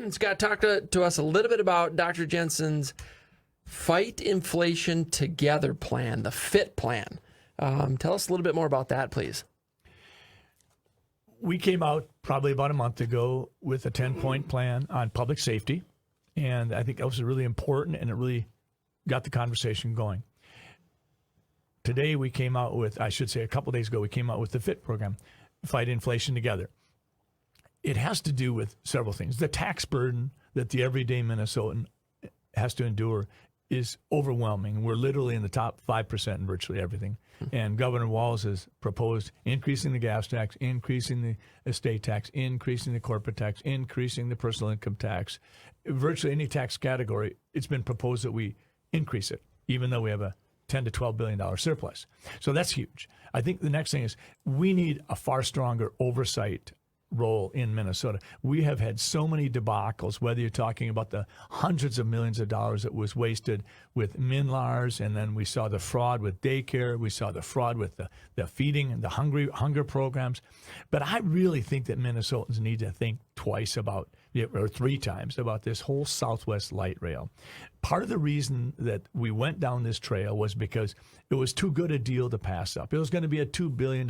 Scott, talk to us a little bit about Dr. Jensen's Fight Inflation Together plan, the F.I.T plan. Tell us a little bit more about that, please. We came out probably about a month ago with a 10-point plan on public safety, and I think that was really important, and it really got the conversation going. Today we came out with, I should say a couple days ago, we came out with the F.I.T program, Fight Inflation Together. It has to do with several things. The tax burden that the everyday Minnesotan has to endure is overwhelming. We're literally in the top 5% in virtually everything. And Governor Walz has proposed increasing the gas tax, increasing the estate tax, increasing the corporate tax, increasing the personal income tax. Virtually any tax category, it's been proposed that we increase it, even though we have a $10 to $12 billion surplus. So that's huge. I think the next thing is we need a far stronger oversight role in Minnesota. We have had so many debacles, whether you're talking about the hundreds of millions of dollars that was wasted with MNLARS, and then we saw the fraud with daycare, we saw the fraud with the feeding and the hunger programs. But I really think that Minnesotans need to think twice about, or three times, about this whole Southwest Light Rail. Part of the reason that we went down this trail was because it was too good a deal to pass up. It was going to be a $2 billion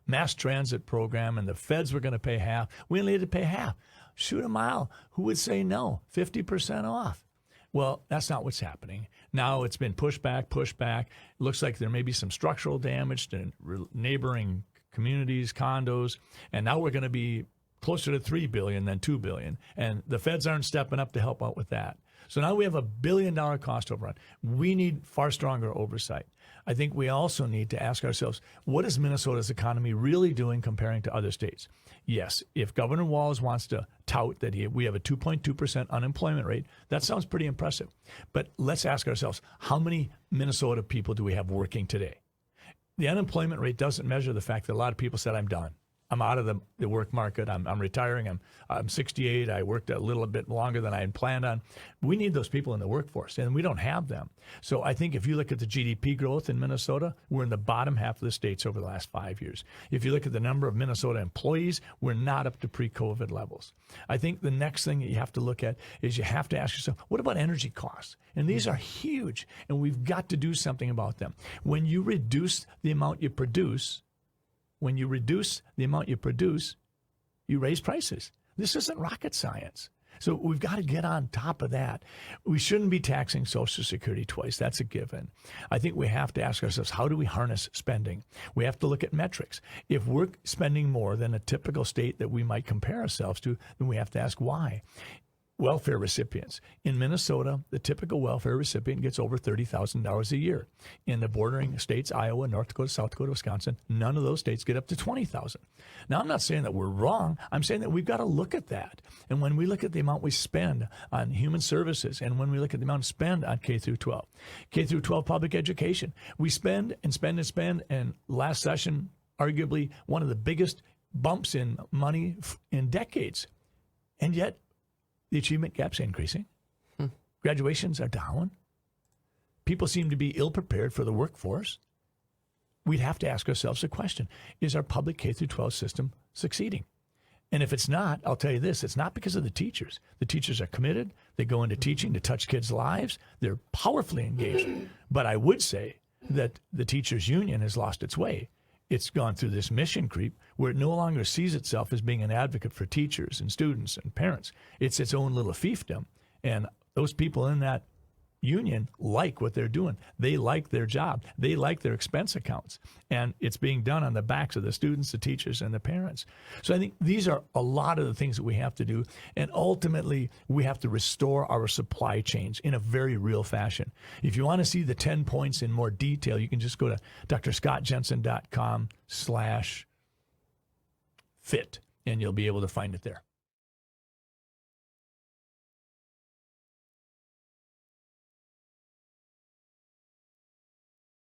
mass transit program, and the feds were going to pay half. We only had to pay half. Shoot a mile. Who would say no? 50% off. Well, that's not what's happening. Now it's been pushed back. It looks like there may be some structural damage to neighboring communities, condos, and now we're going to be closer to $3 billion than $2 billion, and the feds aren't stepping up to help out with that. So now we have a $1 billion cost overrun. We need far stronger oversight. I think we also need to ask ourselves, what is Minnesota's economy really doing comparing to other states? Yes, if Governor Walz wants to tout that we have a 2.2% unemployment rate, that sounds pretty impressive. But let's ask ourselves, how many Minnesota people do we have working today? The unemployment rate doesn't measure the fact that a lot of people said, I'm done. I'm out of the work market. I'm retiring. I'm 68. I worked a little bit longer than I had planned on. We need those people in the workforce, and we don't have them. So I think if you look at the GDP growth in Minnesota, we're in the bottom half of the states over the last 5 years. If you look at the number of Minnesota employees, we're not up to pre-COVID levels. I think the next thing that you have to look at is you have to ask yourself, what about energy costs? And these are huge, and we've got to do something about them. When you reduce the amount you produce, you raise prices. This isn't rocket science. So we've got to get on top of that. We shouldn't be taxing Social Security twice. That's a given. I think we have to ask ourselves, how do we harness spending? We have to look at metrics. If we're spending more than a typical state that we might compare ourselves to, then we have to ask why. Welfare recipients. In Minnesota, the typical welfare recipient gets over $30,000 a year. In the bordering states, Iowa, North Dakota, South Dakota, Wisconsin, none of those states get up to $20,000. Now, I'm not saying that we're wrong. I'm saying that we've got to look at that. And when we look at the amount we spend on human services, and when we look at the amount spent on K through 12, K through 12 public education, we spend and spend and spend. And last session, arguably one of the biggest bumps in money in decades. And yet, the achievement gap's increasing. Graduations are down. People seem to be ill-prepared for the workforce. We'd have to ask ourselves a question. Is our public K-12 system succeeding? And if it's not, I'll tell you this, it's not because of the teachers. The teachers are committed. They go into teaching to touch kids' lives. They're powerfully engaged. But I would say that the teachers' union has lost its way. It's gone through this mission creep where it no longer sees itself as being an advocate for teachers and students and parents. It's its own little fiefdom. And those people in that union like what they're doing. They like their job. They like their expense accounts. And it's being done on the backs of the students, the teachers, and the parents. So I think these are a lot of the things that we have to do. And ultimately, we have to restore our supply chains in a very real fashion. If you want to see the 10 points in more detail, you can just go to drscottjensen.com/fit, and you'll be able to find it there.